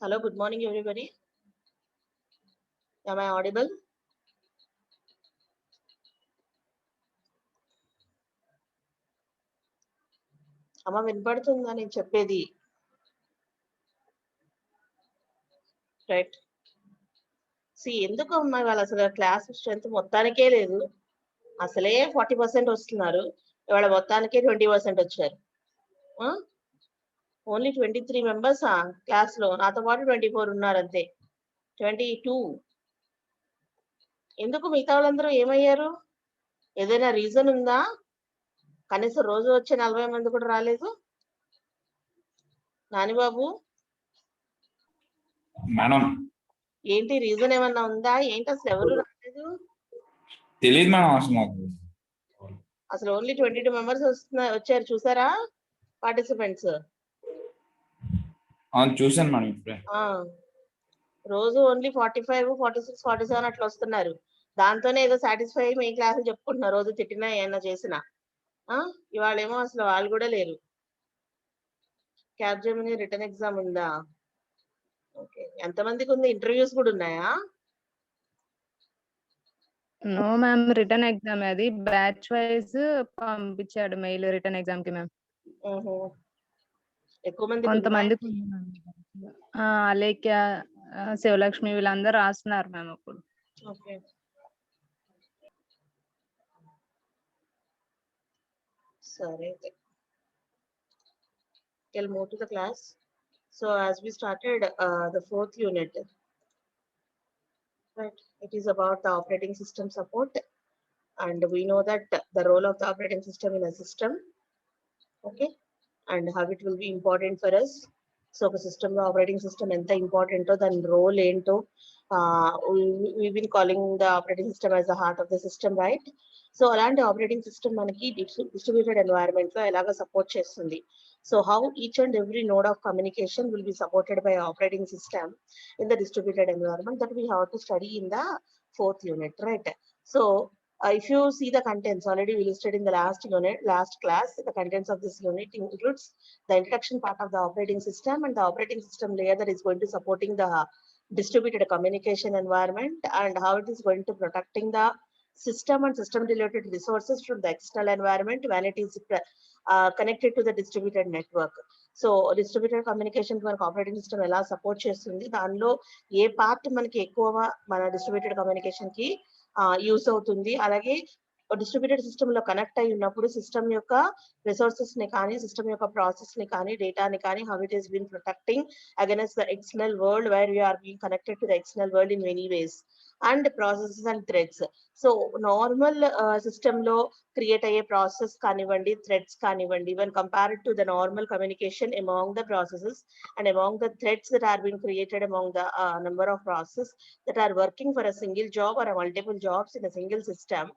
Hello, good morning, everybody. Am I audible? అమ్మ వినపడుతుందా నేను చెప్పేది? రైట్. ఎందుకు అమ్మా ఇవాళ అసలు క్లాస్ స్ట్రెంత్ మొత్తానికే లేదు. అసలే 40% వస్తున్నారు. ఇవాళ మొత్తానికే 20% వచ్చారు. ఓన్లీ 23 మెంబర్సా క్లాస్లో? నాతో పాటు 24 ఉన్నారు అంతే. 22. ఎందుకు మిగతా వాళ్ళందరూ ఏమయ్యారు? ఏదైనా రీజన్ ఉందా? కనీసం రోజు వచ్చే 40 మంది కూడా రాలేదు. నానిబాబు మేడం ఏంటి రీజన్ ఏమన్నా ఉందా? ఏంటి అసలు ఎవరు రాలేదు? తెలియదు మేడం అసలు నాకు. అసలు ఓన్లీ 22 మెంబర్స్ వచ్చారు చూసారా పార్టిసిపెంట్స్? చూసాను మేడం ఇప్పుడే. రోజు ఓన్లీ 45, 46, 47 అట్లా వస్తున్నారు. దాంతోనే ఏదో సాటిస్ఫై అయ్యి మీ క్లాసులు చెప్పుకుంటున్నారు రోజు తిట్టినా ఏమన్నా చేసినా. ఇవాళేమో అసలు వాళ్ళు కూడా లేరు. క్యాప్జెమిని రిటర్న్ ఎగ్జామ్ ఉందా? ఓకే. ఎంతమందికి ఉంది? ఇంటర్వ్యూస్ కూడా ఉన్నాయా? నో మ్యామ్, రిటర్న్ ఎగ్జామ్ అది బ్యాచ్ వైజ్ పంపించాడు మెయిల్ రిటర్న్ ఎగ్జామ్ కి మ్యామ్. ఎక్కువ మంది కొంతమందికి అలేఖ్య, శివలక్ష్మి వీళ్ళందరూ రాస్తున్నారు మ్యామ్ ఇప్పుడు. ఓకే. సరే అయితే we'll move to the class. So as we started the 4th unit, right, it is about the operating system support, and we know that the role of the operating system in a system, okay, and how it will be important for us. So the system, the operating system enta important to then role ento, we've been calling the operating system as the heart of the system, right? So అలాంటి operating system మనకి distributed environment లో ఎలాగా support చేస్తుంది? So how each and every node of communication will be supported by operating system in the distributed environment, that we have to study in the 4th unit, right? So if you see the contents already we listed in the last class, the contents of this unit includes the introduction part of the operating system and the operating system layer that is going to supporting the distributed communication environment, and how it is going to protecting the system and system related resources from the external environment when it is connected to the distributed network. So distributed communication మనకు operating system ఎలా support చేస్తుంది, దానిలో ఏ part మనకి ఎక్కువ మన distributed communication కి use అవుతుంది, అలాగే డిస్ట్రిబ్యూటెడ్ సిస్టమ్ లో కనెక్ట్ అయి ఉన్నప్పుడు సిస్టమ్ యొక్క రిసోర్సెస్ ని కానీ సిస్టమ్ యొక్క ప్రాసెస్ ని కానీ డేటాని కానీ how it has been protecting against the external world where we are being connected to the external world in many ways, and processes and threads. So normal system లో create అయ్యే process కానివ్వండి, threads కానివ్వండి, when compared to the normal communication among the processes and among the threads that are being created among the number of processes that are working for a single job or a multiple jobs in a single system,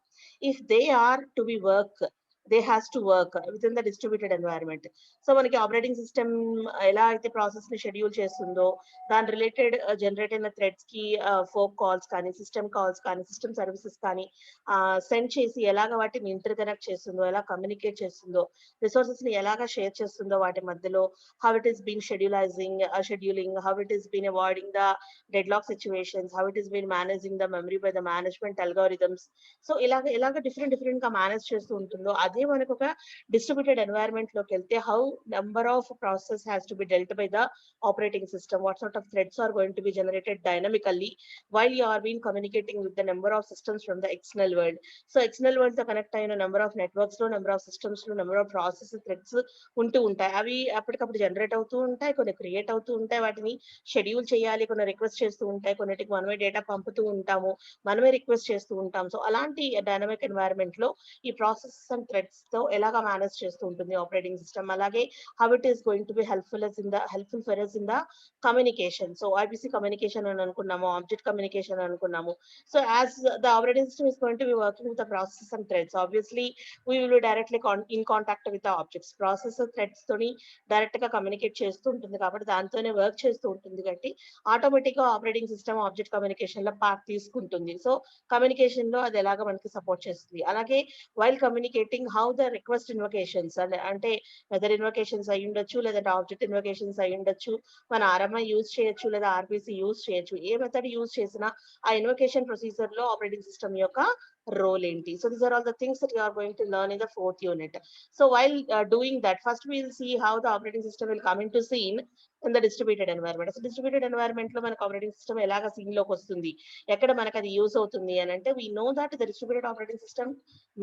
if they are to be they has to work within the distributed environment. So మనకి operating system ఎలా అయితే process ని schedule చేస్తుందో దాని related generate అయిన threads కి folk calls కానీ system calls కానీ సిస్టమ్ సర్వీసెస్ కానీ సెండ్ చేసి ఎలాగ వాటిని ఇంటర్ కనెక్ట్ చేస్తుందో, ఎలా కమ్యూనికేట్ చేస్తుందో, రిసోర్సెస్ ని ఎలాగా షేర్ చేస్తుందో వాటి మధ్యలో, how it is been scheduling, how it is been avoiding the deadlock situations, how it is been managing the memory by the management algorithms. So ఇలాగ డిఫరెంట్ గా మేనేజ్ చేస్తూ ఉంటుందో, అదే మనకు ఒక డిస్ట్రిబ్యూటెడ్ ఎన్వైరన్మెంట్ లోకి వెళ్తే how number of process has to be dealt by the operating system, what sort of threads are going to be generated dynamically while you are being communicating with the number of systems from the external world. So external world తో connect అయిన number of networks లో, number of systems లో, number of process threads ఉంటూ ఉంటాయి. అవి అప్పటికప్పుడు generate అవుతూ ఉంటాయి, కొన్ని క్రియేట్ అవుతూ ఉంటాయి, వాటిని షెడ్యూల్ చేయాలి, కొన్ని రిక్వెస్ట్ చేస్తూ ఉంటాయి, కొన్నిటికి మనమే డేటా పంపుతూ ఉంటాము, మనమే రిక్వెస్ట్ చేస్తూ ఉంటాం. సో అలాంటి డైనమిక్ ఎన్వైరన్మెంట్ లో ఈ ప్రాసెస్ అండ్ థ్రెడ్స్ తో ఎలాగా మేనేజ్ చేస్తూ ఉంటుంది ఆపరేటింగ్ సిస్టమ్, అలాగే how it is going to be helpful for us in the communication. So IPC communication అని అనుకున్నాము, ఆబ్జెక్ట్ కమ్యూనికేషన్ అనుకున్నాము. So as the operating system is going to be working with the process and threads, obviously we will be directly in contact with the objects. Process threads తోని direct గా communicate చేస్తూ ఉంటుంది కాబట్టి దాంతోనే work చేస్తూ ఉంటుంది కాబట్టి ఆటోమేటిక్ గా ఆపరేటింగ్ సిస్టమ్ ఆబ్జెక్ట్ కమ్యూనికేషన్ లో పార్ట్ తీసుకుంటుంది. సో కమ్యూనికేషన్ లో అది ఎలాగా మనకి సపోర్ట్ చేస్తుంది. అలాగే while communicating how the request invocations అంటే వెదర్ ఇన్వకేషన్స్ అయి ఉండొచ్చు, లేదంటే ఆబ్జెక్ట్ ఇన్వకేషన్స్ అయి ఉండొచ్చు, మన ఆర్ఎంఐ యూజ్ చేయొచ్చు, లేదా ఆర్పిసి యూజ్ చేయొచ్చు. ఏ మెథడ్ యూజ్ చేసినా ఆ ఇన్వకేషన్ ప్రొసీజర్ లో ఆపరేటింగ్ సిస్టమ్ యొక్క రోల్ ఏంటి. So these are all the things that you are going to learn in the 4th unit. So while doing that, first we'll see how the operating system will come into scene in the distributed environment. So distributed environment లో మనకు operating system ఎలాగ scene లోకి వస్తుంది, ఎక్కడ మనకు అది use అవుతుంది అని అంటే, we know that the distributed operating system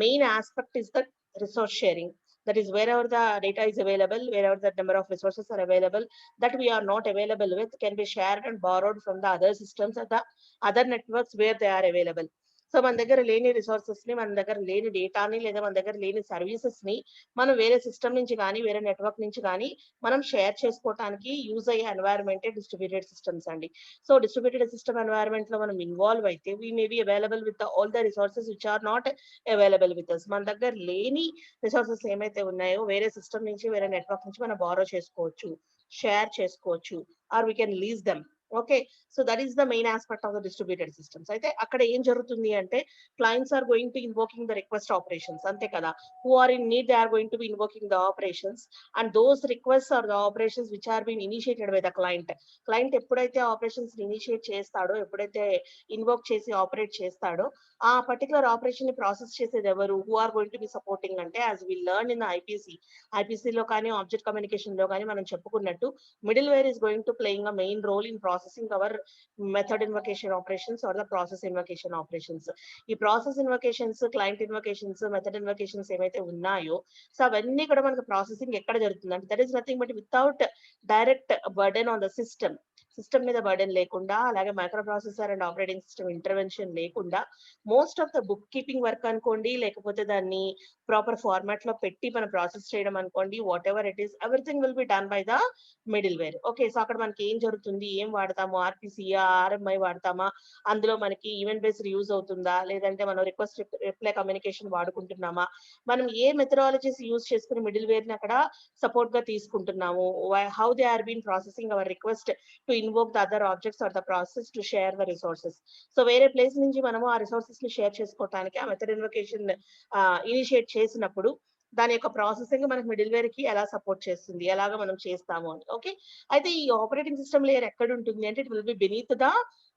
main aspect is the resource sharing. That is, wherever the data is available, wherever the number of resources are available that we are not available with, can be shared and borrowed from the other systems or the other networks where they are available. So మన దగ్గర లేని resources ని, మన దగ్గర లేని డేటాని, లేదా మన దగ్గర లేని సర్వీసెస్ ని మనం వేరే సిస్టమ్ నుంచి కానీ వేరే నెట్వర్క్ నుంచి కానీ మనం షేర్ చేసుకోవడానికి యూజ్ అయ్యే ఎన్వైరన్మెంటే డిస్ట్రిబ్యూటెడ్ సిస్టమ్స్ అండి. సో డిస్ట్రిబ్యూటెడ్ సిస్టమ్ ఎన్వైరన్మెంట్ లో మనం ఇన్వాల్వ్ అయితే we may be available with all the resources which are not available with us. మన దగ్గర లేని రిసోర్సెస్ ఏమైతే ఉన్నాయో వేరే సిస్టమ్ నుంచి వేరే నెట్వర్క్ నుంచి మనం బారో చేసుకోవచ్చు, షేర్ చేసుకోవచ్చు, or we can lease them. Okay, so that is the main aspect of the distributed systems. అయితే అక్కడ ఏం జరుగుతుంది అంటే, clients are going to invoking the request operations, అంతే కదా. Who are in need, they are going to be invoking the operations, and those request are the operations which are been initiated by the client. Client ఎప్పుడైతే operations initiate చేస్తాడో, ఎప్పుడైతే invoke చేసి operate చేస్తాడో, ఆ particular operation ని process చేసేది ఎవరు, who are going to be supporting అంటే, యాజ్ వి లెర్న్ ఇన్ ఐపీసీలో కానీ ఆబ్జెక్ట్ కమ్యూనికేషన్ లో కానీ మనం చెప్పుకున్నట్టు, middleware is going to playing a main role in processing our method invocation operations or the process invocation operations. ఈ process ఇన్వకేషన్స్, client ఇన్వకేషన్స్, method ఇన్వకేషన్స్ ఏమైతే ఉన్నాయో, సో అవన్నీ కూడా మనకు ప్రాసెసింగ్ ఎక్కడ జరుగుతుంది అంటే, that is nothing but without direct burden on the system. System మీద బర్డెన్ లేకుండా, అలాగే microprocessor and operating system intervention లేకుండా, most of the bookkeeping work అనుకోండి, లేకపోతే దాన్ని ప్రాపర్ ఫార్మాట్ లో పెట్టి మనం ప్రాసెస్ చేయడం అనుకోండి, what ever it is, everything will be done by the middleware. Okay, so అక్కడ మనకి ఏం జరుగుతుంది, ఏం వాడతాము, ఆర్పిసియా, ఆర్ఎంఐ వాడతామా, అందులో మనకి ఈవెంట్ బేస్డ్ యూజ్ అవుతుందా, లేదంటే మనం రిక్వెస్ట్ రిప్లై కమ్యూనికేషన్ వాడుకుంటున్నామా, మనం ఏ మెథడాలజీస్ యూజ్ చేసుకుని మిడిల్ వేర్ ని అక్కడ సపోర్ట్ గా తీసుకుంటున్నాము, how they are been processing our request to invoke the other objects or the process to share the resources. So వేరే ప్లేస్ నుంచి మనము ఆ రిసోర్సెస్ ని షేర్ చేసుకోవడానికి ఆ మెథడ్ ఇన్వకేషన్ ఇనిషియేట్ చేసినప్పుడు దాని యొక్క ప్రాసెసింగ్ మనకి మిడిల్ వేర్ కి ఎలా సపోర్ట్ చేస్తుంది, ఎలాగ మనం చేస్తాము అని. ఓకే, అయితే ఈ ఆపరేటింగ్ సిస్టమ్ లేయర్ ఎక్కడ ఉంటుంది అంటే, it will be beneath the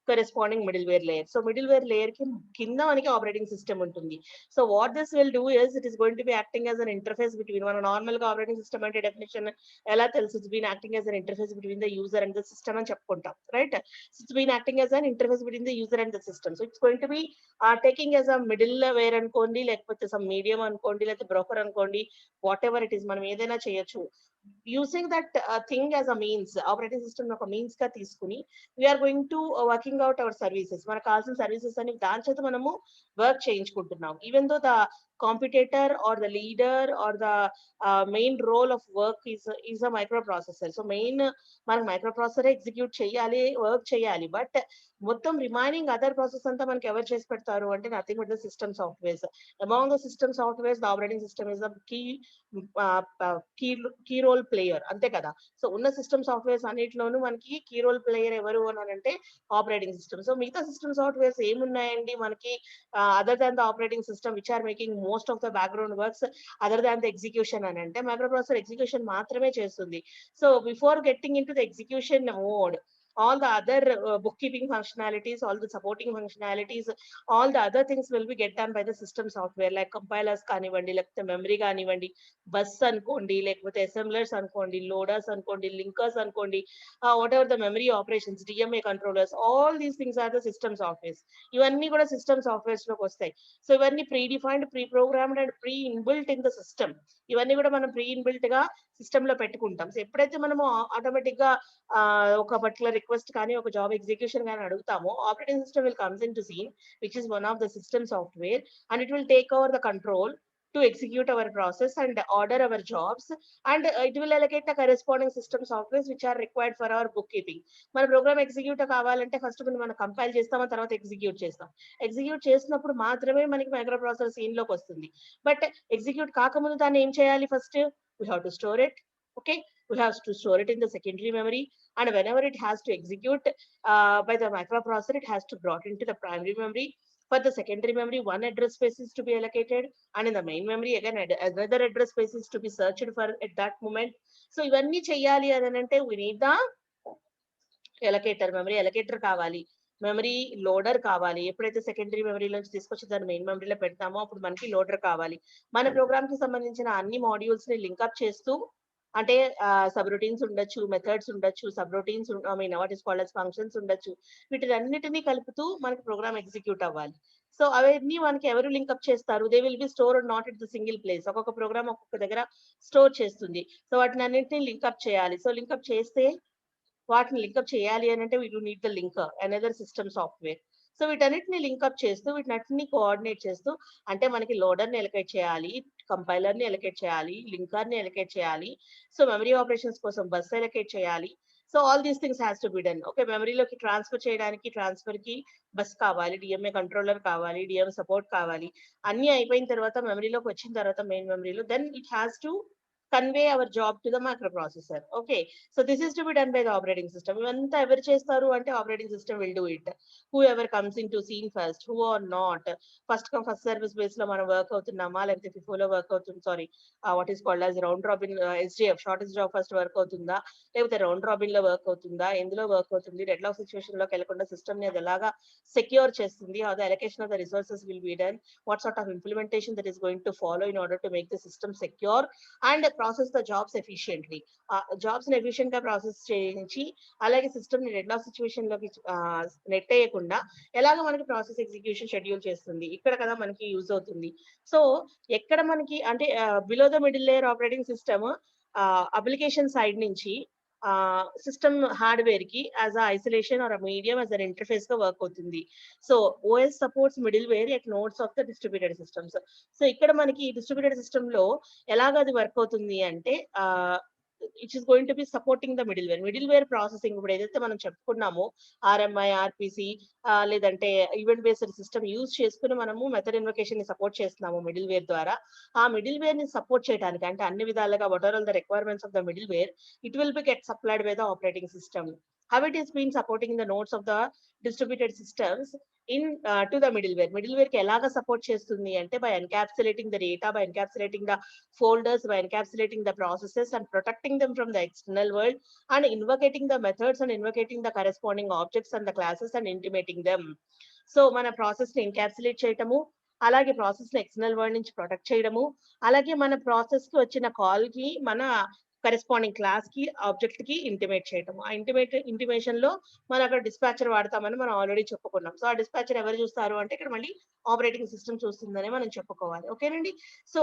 corresponding middleware layer. So middleware layer కి కింద మనకి ఆపరేటింగ్ సిస్టమ్ ఉంటుంది. So what this will do is, it is going to be acting as an interface between, మన normal గా operating system అంటే definition ఎలా తెలుసు, it's been acting as an interface between the user and the system అని చెప్పుకుంటాం, right. It's been acting as an interface between the user and the system. So it's going to be taking as a middleware అనుకోండి, లేకపోతే some medium అనుకోండి, లేకపోతే broker అనుకోండి, what ever it is, మనం ఏదైనా చేయొచ్చు. Using that thing as a means, operating system ఒక means గా తీసుకుని we're going to working out our services. మనకు కావాల్సిన సర్వీసెస్ అని దాని చేత మనము వర్క్ చేయించుకుంటున్నాం. Even though the competitor or the leader or the main role of work is a microprocessor. So main మనకు మైక్రో ప్రాసెసర్ ఎగ్జిక్యూట్ చేయాలి, work చేయాలి, బట్ మొత్తం రిమైనింగ్ అదర్ ప్రాసెస్ అంతా మనకి ఎవరు చేసి పెడతారు అంటే, nothing but the system softwares. Among the system softwares the operating system is the key role player, అంతే కదా. సో ఉన్న సిస్టమ్ సాఫ్ట్వేర్స్ అన్నిటిలోనూ మనకి కీ రోల్ ప్లేయర్ ఎవరు అని అంటే ఆపరేటింగ్ సిస్టమ్. సో మిగతా సిస్టమ్ సాఫ్ట్వేర్స్ ఏమున్నాయండి మనకి, other than the operating system which are making most of the background works other than the execution అని అంటే, మైక్రో ప్రాసెసర్ ఎగ్జిక్యూషన్ మాత్రమే చేస్తుంది. So before getting in to the execution mode, all the other bookkeeping functionalities, all the supporting functionalities, all the other things will be get done by the system software, like compilers కానివ్వండి, లేకపోతే memory కానివ్వండి, bus అనుకోండి, లేకపోతే assemblers అనుకోండి, loaders అనుకోండి, linkers అనుకోండి, whatever the memory operations, DMA controllers, all these things are the system softwares. ఇవన్నీ కూడా సిస్టమ్ సాఫ్ట్వేర్స్ లోకి వస్తాయి. సో ఇవన్నీ predefined, preprogrammed and pre inbuilt in the system. ఇవన్నీ కూడా మనం ప్రీ ఇన్బిల్ట్ గా సిస్టమ్ లో పెట్టుకుంటాం. సో ఎప్పుడైతే మనము ఆటోమేటిక్ గా ఒక పర్టికులర్ రిక్వెస్ట్ కానీ ఒక జాబ్ ఎగ్జిక్యూషన్ కానీ అడుగుతామో, operating system will comes in to scene which is one of the system software, and it will take over the control to execute our process and order our jobs, and it will allocate the corresponding system softwares which are required for our bookkeeping. మన programme execute కావాలంటే first మనం compile చేస్తాం, తర్వాత execute చేస్తాం. Execute చేసినప్పుడు మాత్రమే మనకి micro processor scene లోకి వస్తుంది. బట్ ఎగ్జిక్యూట్ కాకముందు దాన్ని ఏం చేయాలి, first we have to store it. Okay, we have to store it in the secondary memory, and whenever it has to execute by the microprocessor, it has to brought into the primary memory. For the secondary memory, one address space is to be allocated, and in the main memory again another address space is to be searched for at that moment. So ivanni cheyali anante we need the allocator, memory allocator కావాలి, memory loader కావాలి. ఎప్పుడైతే secondary memory నుంచి తీసుకొచ్చి దాన్ని main మెమరీలో పెడతామో అప్పుడు మనకి లోడర్ కావాలి. మన ప్రోగ్రామ్ కి సంబంధించిన అన్ని మాడ్యూల్స్ ని లింక్అప్ చేస్తూ, అంటే సబ్ రొటీన్స్ ఉండొచ్చు, మెథడ్స్ ఉండొచ్చు, sub routines I mean what is called as functions ఉండొచ్చు, వీటినన్నిటిని కలుపుతూ మనకి ప్రోగ్రామ్ ఎగ్జిక్యూట్ అవ్వాలి. సో అవన్నీ మనకి ఎవరు లింక్అప్ చేస్తారు? They will B store not at the single place. ఒక్కొక్క ప్రోగ్రామ్ ఒక్కొక్క దగ్గర స్టోర్ చేస్తుంది. సో వాటిని అన్నింటినీ లింక్అప్ చేయాలి. సో లింక్అప్ చేస్తే వాటిని లింక్అప్ చేయాలి అని అంటే we do need the linker, another system software. So వీటన్నిటిని లింక్అప్ చేస్తూ, వీటినన్నిటిని కోఆర్డినేట్ చేస్తూ, అంటే మనకి లోడర్ని ఎలకేట్ చేయాలి, కంపైలర్ని ఎలకేట్ చేయాలి, లింకర్ని ఎలకేట్ చేయాలి, సో మెమరీ ఆపరేషన్స్ కోసం బస్ ఎలకేట్ చేయాలి. So all these things has to be done. Okay, మెమరీలోకి ట్రాన్స్ఫర్ చేయడానికి ట్రాన్స్ఫర్ కి బస్ కావాలి, డిఎంఏ కంట్రోలర్ కావాలి, డిఎం సపోర్ట్ కావాలి. అన్ని అయిపోయిన తర్వాత మెమరీలోకి వచ్చిన తర్వాత మెయిన్ మెమరీలో then it has to convey our job to the microprocessor. Okay, so this is to be done by the operating system. Ivanta ever chestaru ante operating system will do it. Whoever comes into scene first, who or not, first come first service base lo mana work avutunnama lekapothe FIFO lo work avutundi, sorry, what is called as round robin SJF, shortest job first work avutunda, lekapothe round robin lo work avutunda, endulo work avutundi, deadlock situation lo kelakunda system ni adi elaga secure chestundi, how the allocation of the resources will be done, what sort of implementation that is going to follow in order to make the system secure and process the jobs efficiently. Jobs ని efficient గా process చేయించి అలాగే system ని dead lock situation లోకి నెట్టేయకుండా ఎలాగ మనకి process execution schedule చేస్తుంది, ఇక్కడ కదా మనకి యూజ్ అవుతుంది. సో ఎక్కడ మనకి అంటే below the middle layer operating system application side నుంచి సిస్టమ్ హార్డ్వేర్ కి as a isolation or medium as an interface గా వర్క్ అవుతుంది. So OS supports middleware at nodes of the distributed systems. So ఇక్కడ మనకి distributed system లో ఎలాగ అది work అవుతుంది అంటే it is going to be supporting the middleware processing. ఇప్పుడు ఏదైతే మనం చెప్పుకున్నామో ఆర్ఎంఐ, ఆర్పిసి లేదంటే ఈవెంట్ బేస్డ్ సిస్టమ్ యూజ్ చేసుకుని మనము మెథడ్ ఇన్వకేషన్ ని సపోర్ట్ చేస్తున్నాము మిడిల్ వేర్ ద్వారా. ఆ మిడిల్ వేర్ ని సపోర్ట్ చేయడానికి అంటే అన్ని విధాలుగా what are all the requirements of the middleware, it will be get supplied by the operating system. How it is been supporting the nodes of the distributed systems in to the middleware. Middleware ki elaga support chestundi ante by encapsulating the data, by encapsulating the folders, by encapsulating the processes and protecting them from the external world, and invocating the methods and invocating the corresponding objects and the classes and intimating them. So mana process ni encapsulate cheyatamu, అలాగే process ని external world నుంచి protect చేయడము, అలాగే మన process కి వచ్చిన call కి మన కరెస్పాండింగ్ క్లాస్ కి ఆబ్జెక్ట్ కి ఇంటిమేట్ చేయటము. ఆ ఇంటిమేషన్ లో మనం అక్కడ డిస్పాచర్ వాడతామని మనం ఆల్రెడీ చెప్పుకున్నాం. సో ఆ డిస్పాచర్ ఎవరు చూస్తారు అంటే ఇక్కడ మళ్ళీ ఆపరేటింగ్ సిస్టమ్ చూస్తుందని మనం చెప్పుకోవాలి. ఓకేనండి. So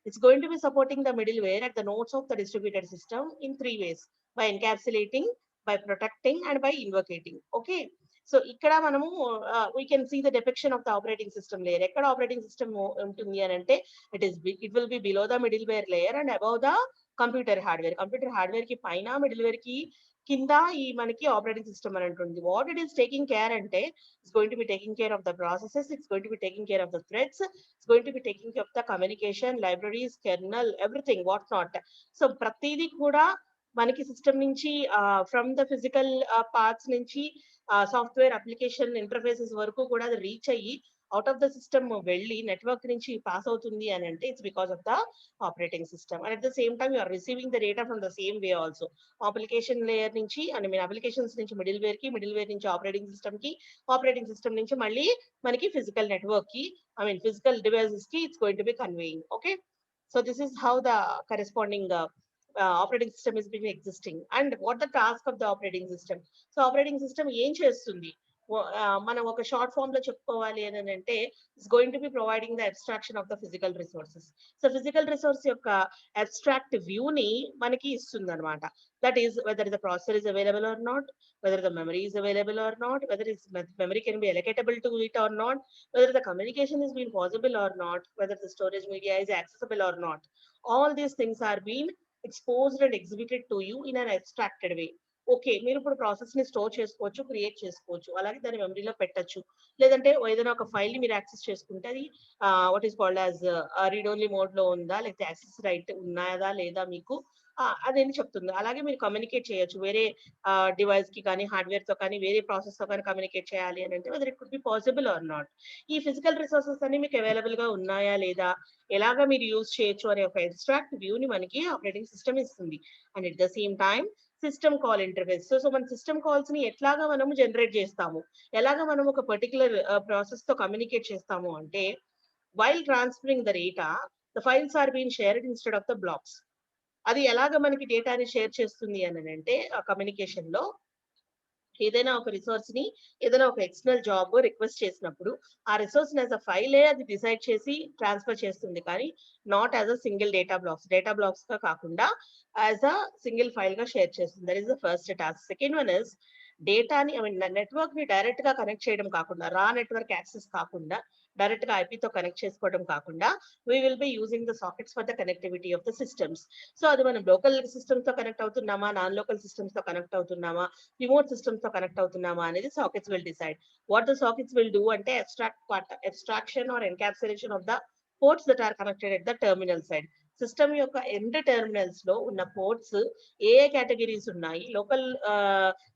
it's going to be supporting the middleware at the nodes of the distributed system in 3 ways: by encapsulating, by protecting and by invocating. Okay, so ఇక్కడ మనము we can see the depiction of the operating system layer. ఎక్కడ operating system ఉంటుంది అని అంటే it will be below the middleware layer and above the computer hardware. Computer hardware కి పైన, middle wear కి కింద ఈ మనకి ఆపరేటింగ్ సిస్టమ్ అని ఉంటుంది. What it is taking care అంటే it's going to be taking care of the processes, it's going to be taking care of the threads, it's going to be taking care of the communication, libraries, kernel, everything what not. So ప్రతిదీ కూడా మనకి system నుంచి from the physical parts నుంచి software application interfaces వరకు కూడా అది reach అయ్యి out of the system వెళ్ళి నెట్వర్క్ నుంచి పాస్ అవుతుంది అని అంటే it's because of the operating system. And at the same time you're receiving the data from the same way also. Application layer నుంచి అండ్ మీన్ అప్లికేషన్స్ నుంచి middleware కి, middleware నుంచి operating system కి, operating system నుంచి మళ్ళీ మనకి physical network కి, I mean physical devices కి it's going to be conveying. Okay, so this is how the corresponding operating system is being existing and what the task of the operating system. So operating system ఏం చేస్తుంది మనం ఒక short form లో చెప్పుకోవాలి అని అంటే it's going to be providing the abstraction of the physical resources. So physical resource యొక్క abstract view ని మనకి ఇస్తుంది అనమాట. That is whether the processor is available or not, whether the memory is available or not, whether its memory can be allocatable to it or not, whether the communication is being possible or not, whether the storage media is accessible or not. All these things are being exposed and exhibited to you in an abstracted way. Okay, మీరు ఇప్పుడు process ని store చేసుకోవచ్చు, create చేసుకోవచ్చు, అలాగే దాన్ని మెమరీలో పెట్టచ్చు, లేదంటే ఏదైనా ఒక ఫైల్ ని మీరు యాక్సెస్ చేసుకుంటే అది what is called as read only mode లో ఉందా, లేకపోతే యాక్సెస్ రైట్ ఉన్నాయా లేదా మీకు అదేంటి చెప్తుంది. అలాగే మీరు కమ్యూనికేట్ చేయొచ్చు. వేరే డివైస్‌కి కానీ, హార్డ్‌వేర్‌తో కానీ, వేరే ప్రాసెస్‌తో కానీ కమ్యూనికేట్ చేయాలి అని అంటే whether it could be possible are not. ఈ ఫిజికల్ రిసోర్సెస్ అన్ని మీకు అవైలబుల్‌గా ఉన్నాయా లేదా? ఎలాగా మీరు యూజ్ చేయొచ్చు అనే ఒక అబ్స్ట్రాక్ట్ వ్యూని మనకి ఆపరేటింగ్ సిస్టమ్ ఇస్తుంది. And at the same time system call interface. So మన సిస్టమ్ కాల్స్ ని ఎట్లాగా మనము జనరేట్ చేస్తాము, ఎలాగా మనం ఒక పర్టికులర్ ప్రాసెస్ తో కమ్యూనికేట్ చేస్తాము అంటే, while transferring the data the files are been shared instead of the blocks. అది ఎలాగ మనకి డేటాని షేర్ చేస్తుంది అని అంటే, ఆ కమ్యూనికేషన్ లో ఏదైనా ఒక రిసోర్స్ ని ఏదైనా ఒక ఎక్స్టర్నల్ జాబ్ రిక్వెస్ట్ చేసినప్పుడు ఆ రిసోర్స్ యాజ్ అ ఫైలే అది డిసైడ్ చేసి ట్రాన్స్ఫర్ చేస్తుంది, కానీ not as a single data blocks గా కాకుండా యాజ్ అ సింగిల్ ఫైల్ గా షేర్ చేస్తుంది. That is the first task. Second one is డేటాని నెట్వర్క్ ని డైరెక్ట్ గా కనెక్ట్ చేయడం కాకుండా, రా నెట్వర్క్ యాక్సెస్ కాకుండా డైరెక్ట్ గా ఐపీతో కనెక్ట్ చేసుకోవడం కాకుండా, we will be using the sockets for the connectivity of the systems. So అది మనం లోకల్ సిస్టమ్స్ తో కనెక్ట్ అవుతున్నామా, నాన్ లోకల్ సిస్టమ్స్ తో కనెక్ట్ అవుతున్నామా, రిమోట్ సిస్టమ్స్ తో కనెక్ట్ అవుతున్నామా అనేది sockets will decide. What the sockets will do అంటే abstraction or encapsulation of the ports that are connected at the terminal side. System యొక్క end terminals లో ఉన్న ports ఏ categories ఉన్నాయి, local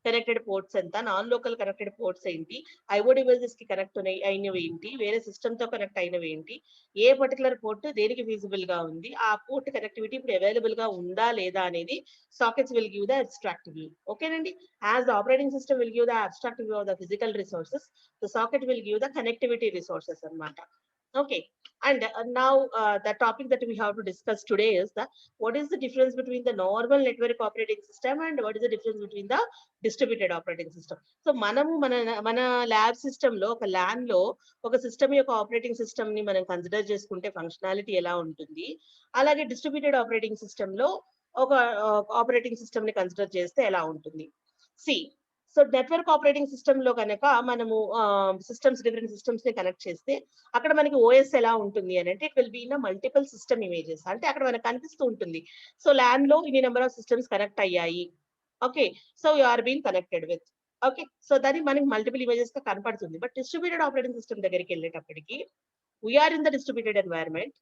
connected ports ఎంత, non local connected ports ఏంటి, IO devices కి connect అయినవి ఏంటి, వేరే సిస్టమ్ తో కనెక్ట్ అయినవి ఏంటి, ఏ పర్టికులర్ పోర్ట్ దేనికి ఫీజిబుల్ గా ఉంది, ఆ పోర్ట్ కనెక్టివిటీ ఇప్పుడు అవైలబుల్ గా ఉందా లేదా అనేది sockets will give the abstract view. ఓకేనండి. As the operating system will give the abstract view of the physical resources, the socket will give the connectivity resources అన్నమాట. Okay, and now the topic that we have to discuss today is what is the difference between the normal network operating system and what is the difference between the distributed operating system. So mana lab system lo oka LAN lo oka system yokka operating system ni manam consider cheskunte functionality ela untundi, alage distributed operating system lo oka operating system ni consider cheste ela untundi. See, so network operating system లో కనుక మనము different systems ని connect చేస్తే అక్కడ మనకి OS ఎలా ఉంటుంది అని అంటే, it will be in multiple system images. అంటే అక్కడ మనకు కనిపిస్తూ ఉంటుంది, సో ల్యాన్ లో ఇన్ని నెంబర్ ఆఫ్ సిస్టమ్స్ కనెక్ట్ అయ్యాయి. Okay, so you are been connected with. Okay, so దానికి మనకి మల్టిపుల్ ఇమేజెస్ గా కనపడుతుంది. బట్ డిస్ట్రిబ్యూటెడ్ ఆపరేటింగ్ సిస్టమ్ దగ్గరికి వెళ్ళేటప్పటికి we're in the distributed environment,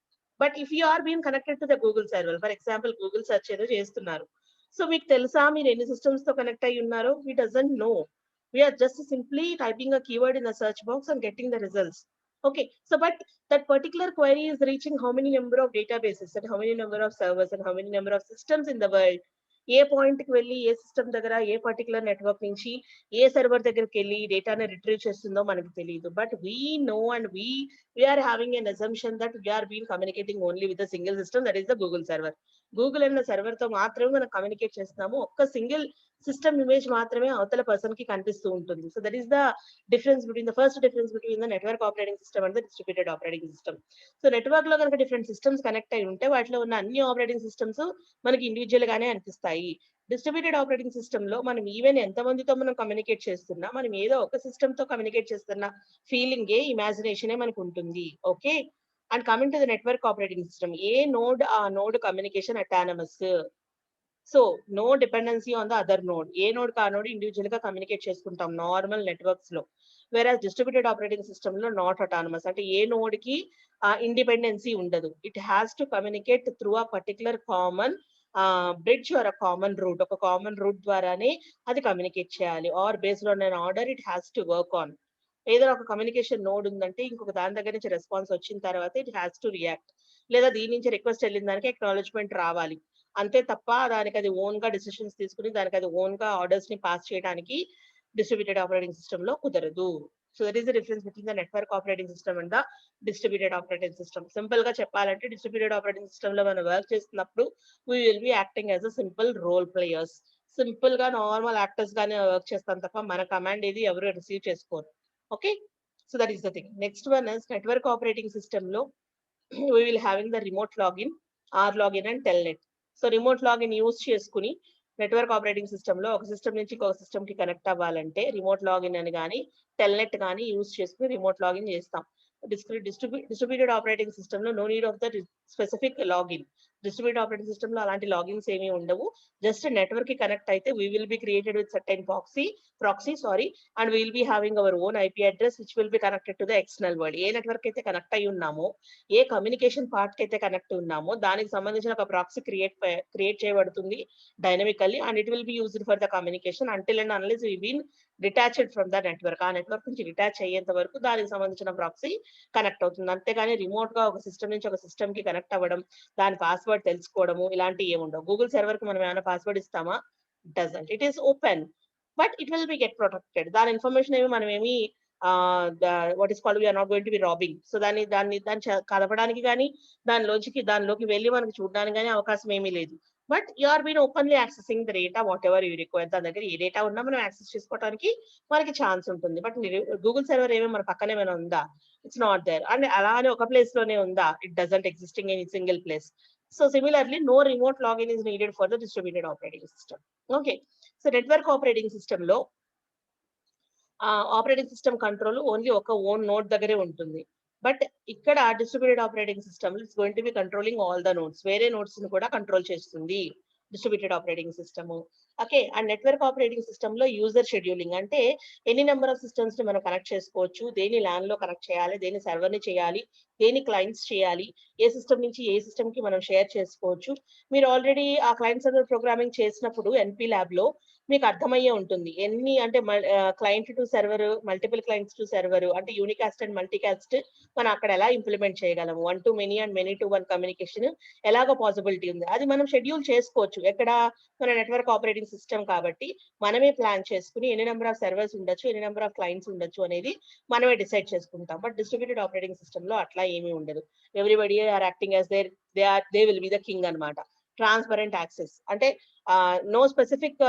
but if you are been connected to the Google server, for example Google search ఏదో చేస్తున్నారు, so మీకు తెలుసా మీరు ఎన్ని సిస్టమ్స్ తో కనెక్ట్ అయ్యి ఉన్నారో? We doesn't know. We are just simply typing a keyword in the search box and getting the results. Okay, so but that particular query is reaching how many number of databases and how many number of servers and how many number of systems in the world. A point కి వెళ్ళి ఏ system దగ్గర ఏ particular network నుంచి ఏ server దగ్గరికి వెళ్ళి డేటాని retrieve చేస్తుందో మనకు తెలియదు. But we know and we're having an assumption that we're been communicating only with single system, that is the Google server. Google అన్న సర్వర్ తో మాత్రమే మనం కమ్యూనికేట్ చేస్తున్నాము, ఒక్క సింగిల్ సిస్టమ్ ఇమేజ్ మాత్రమే అవతల పర్సన్ కి కనిపిస్తూ ఉంటుంది. So that is the difference between the first difference between the network operating system and the distributed operating system. So network లో కనుక డిఫరెంట్ సిస్టమ్స్ కనెక్ట్ అయి ఉంటే వాటిలో ఉన్న అన్ని ఆపరేటింగ్ సిస్టమ్స్ మనకి ఇండివిజువల్ గానే అనిపిస్తాయి. డిస్ట్రిబ్యూటెడ్ ఆపరేటింగ్ సిస్టమ్ లో మనం ఈవెన్ ఎంత మందితో మనం కమ్యూనికేట్ చేస్తున్నా, మనం ఏదో ఒక సిస్టమ్ తో కమ్యూనికేట్ చేస్తున్న ఫీలింగ్ ఇమాజినేషన్ మనకు ఉంటుంది. Okay, and coming to the network operating system, ఏ నోడ్ ఆ node communication autonomous. So no dependency on the other node. ఏ నోడ్ కా నోడ్ ఇండివిజువల్ గా కమ్యూనికేట్ చేసుకుంటాం నార్మల్ నెట్వర్క్స్ లో. వేరాజ్ డిస్ట్రిబ్యూటెడ్ ఆపరేటింగ్ సిస్టమ్ లో నాట్ అటానమస్, అంటే ఏ నోడ్ కి ఇండిపెండెన్సీ ఉండదు. It has to communicate through a particular common bridge or a common route. ఒక కామన్ రూట్ ద్వారానే అది కమ్యూనికేట్ చేయాలి, are based on an order it has to work on. ఏదైనా ఒక కమ్యూనికేషన్ నోడ్ ఉందంటే ఇంకొక దాని దగ్గర నుంచి రెస్పాన్స్ వచ్చిన తర్వాత ఇట్ హ్యాస్ టు రియాక్ట్, లేదా దీని నుంచి రిక్వెస్ట్ వెళ్ళిన దానికి అక్నాలెడ్జ్మెంట్ రావాలి. అంతే తప్ప దానికి అది ఓన్ గా డిసిషన్స్ తీసుకుని దానికి అది ఓన్ గా ఆర్డర్స్ ని పాస్ చేయడానికి డిస్ట్రిబ్యూటెడ్ ఆపరేటింగ్ సిస్టమ్ లో కుదరదు. So that is the difference between the network operating system and the distributed operating system. Simple గా చెప్పాలంటే డిస్ట్రిబ్యూటెడ్ ఆపరేటింగ్ సిస్టమ్ లో మనం వర్క్ చేస్తున్నప్పుడు we will be acting as a simple role players. Simple గా normal actors గానే work చేస్తాం తప్ప మన కమాండ్ ఏది ఎవరు రిసీవ్ చేసుకోరు. Okay, so that is the thing. Next one is network operating system లో we will having the remote login, R login and telnet. So remote login use చేసుకుని network operating system లో ఒక system నుంచి ఇంకొక system కి connect అవ్వాలంటే remote login అని కానీ టెల్నెట్ కానీ యూజ్ చేసుకుని రిమోట్ లాగిన్ చేస్తాం. డిస్ట్రిబ్యూటెడ్ ఆపరేటింగ్ సిస్టమ్ లో no need of the specific login. Distributed operating system లో అలాంటి లాగిన్స్ ఏమీ ఉండవు. జస్ట్ నెట్వర్క్ కి కనెక్ట్ అయితే we will be created with certain proxy and we will be having our own IP address which will be connected to the external world. A network అయితే connect అయి ఉన్నామో, ఏ communication part కి అయితే connect ఉన్నామో దానికి సంబంధించిన ఒక ప్రాక్సీ క్రియేట్ చేయబడుతుంది dynamically and it will be used for the communication until and unless we been detached from the network. ఆ నెట్వర్క్ నుంచి డిటాచ్ అయ్యేంత వరకు దానికి సంబంధించిన ప్రాక్సీ కనెక్ట్ అవుతుంది. అంతేగాని రిమోట్ గా ఒక సిస్టమ్ నుంచి ఒక సిస్టమ్ కి కనెక్ట్ అవ్వడం, దాని పాస్వర్డ్ తెలుసుకోవడము ఇలాంటివి ఏముండవు. గూగుల్ సర్వర్ కి మనం ఏమైనా పాస్వర్డ్ ఇస్తామా? Doesn't. It is open but it will be get protected. దాని ఇన్ఫర్మేషన్ ఏమి మనం ఏమి what is called we're not going to be robbing. సో దాన్ని కదపడానికి కానీ దానిలోకి వెళ్ళి మనకి చూడడానికి కానీ అవకాశం ఏమీ లేదు. But you are been openly accessing the data whatever you require. దాని దగ్గర ఏ డేటా ఉన్నా మనం యాక్సెస్ చేసుకోవడానికి మనకి ఛాన్స్ ఉంటుంది. బట్ గూగుల్ సర్వర్ ఏమో మన పక్కనే ఏమైనా ఉందా? It's not there. అండ్ అలానే ఒక ప్లేస్ లోనే ఉందా? It doesn't existing in single place. So similarly, no remote login is needed for the distributed operating system. Okay. So network operating system లో ఆపరేటింగ్ సిస్టమ్ కంట్రోల్ ఓన్లీ ఒక own node దగ్గరే ఉంటుంది. But ఇక్కడ distributed operating system it's going to B controlling all the nodes. వేరే nodes ని కూడా control చేస్తుంది distributed operating system. Okay. And network operating system లో యూజర్ షెడ్యూలింగ్ అంటే ఎన్ని నెంబర్ ఆఫ్ సిస్టమ్స్ ని మనం కనెక్ట్ చేసుకోవచ్చు, దేని ల్యాన్ లో కనెక్ట్ చేయాలి, దేని సర్వర్ ని చేయాలి, దేని క్లయింట్స్ చేయాలి, ఏ సిస్టమ్ నుంచి ఏ సిస్టమ్ కి మనం షేర్ చేసుకోవచ్చు. మీరు ఆల్రెడీ ఆ క్లయింట్ సర్వర్ ప్రోగ్రామింగ్ చేసినప్పుడు ఎన్పి ల్యాబ్ లో మీకు అర్థమయ్యే ఉంటుంది. ఎన్ని అంటే client to server, multiple clients to server అంటే యూనికాస్ట్ అండ్ మల్టీకాస్ట్ మనం అక్కడ ఎలా ఇంప్లిమెంట్ చేయగలము. 1 to many and many to 1 communication ఎలాగో పాసిబిలిటీ ఉంది. అది మనం షెడ్యూల్ చేసుకోవచ్చు. ఎక్కడ? మన నెట్వర్క్ ఆపరేటింగ్ సిస్టమ్ కాబట్టి మనమే ప్లాన్ చేసుకుని ఎన్ని నెంబర్ ఆఫ్ సర్వర్స్ ఉండొచ్చు, ఎన్ని నెంబర్ ఆఫ్ క్లయింట్స్ ఉండొచ్చు అనేది మనమే డిసైడ్ చేసుకుంటాం. బట్ డిస్ట్రిబ్యూటెడ్ ఆపరేటింగ్ సిస్టమ్ లో అట్లా ఏమీ ఉండదు. Everybody are acting as they will be the king అన్నమాట. ట్రాన్స్పరెంట్ యాక్సెస్ అంటే no specific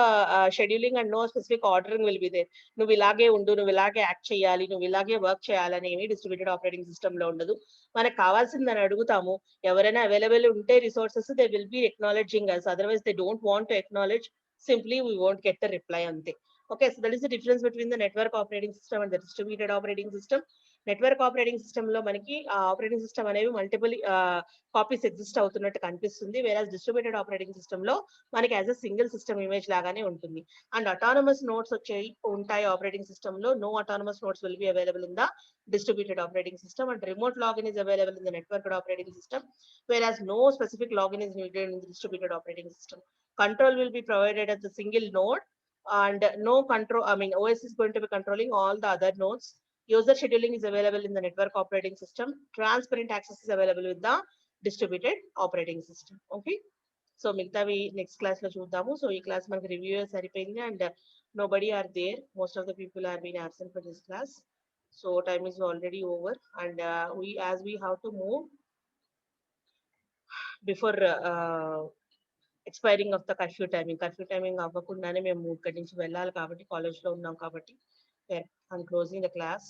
scheduling and no specific ordering will be there. నువ్వు ఇలాగే ఉండు, నువ్వు ఇలాగే యాక్ట్ చేయాలి, నువ్వు ఇలాగే వర్క్ చేయాలని ఏమి డిస్ట్రిబ్యూటెడ్ ఆపరేటింగ్ సిస్టమ్ లో ఉండదు. మనకు కావాల్సిందని అడుగుతాము. ఎవరైనా అవైలబుల్ ఉంటే resources they will B acknowledging us. Otherwise they don't want to acknowledge. Simply we won't get the reply అంతే. Okay, so that is the difference between the network operating system and the distributed operating system. Network operating system లో మనకి operating system అనేవి multiple copies exist అవుతున్నట్టు కనిపిస్తుంది. వేరే distributed operating system లో మనకి as a single system image లాగానే ఉంటుంది. అండ్ అటానమస్ నోట్స్ ఉంటాయి ఆపరేటింగ్ సిస్టమ్ లో. No autonomous nodes will be available in the distributed operating system and remote login is available in the networked operating system, whereas no specific login is needed in the distributed operating system. Control will be provided at the single node and no control, OS is going to be controlling all the other nodes. User scheduling is available in the network operating system. Transparent access is available with the distributed operating system. Okay. So మిగతావి next class లో చూద్దాము. So ఈ class మనకి review సరిపోయింది and nobody are there. Most of the people are being absent for this class. So time is already over and we have to move before expiring of the curfew timing అవ్వకుండానే మేము ఇక్కడి నుంచి వెళ్ళాలి కాబట్టి college లో ఉన్నాం కాబట్టి I'm closing the class.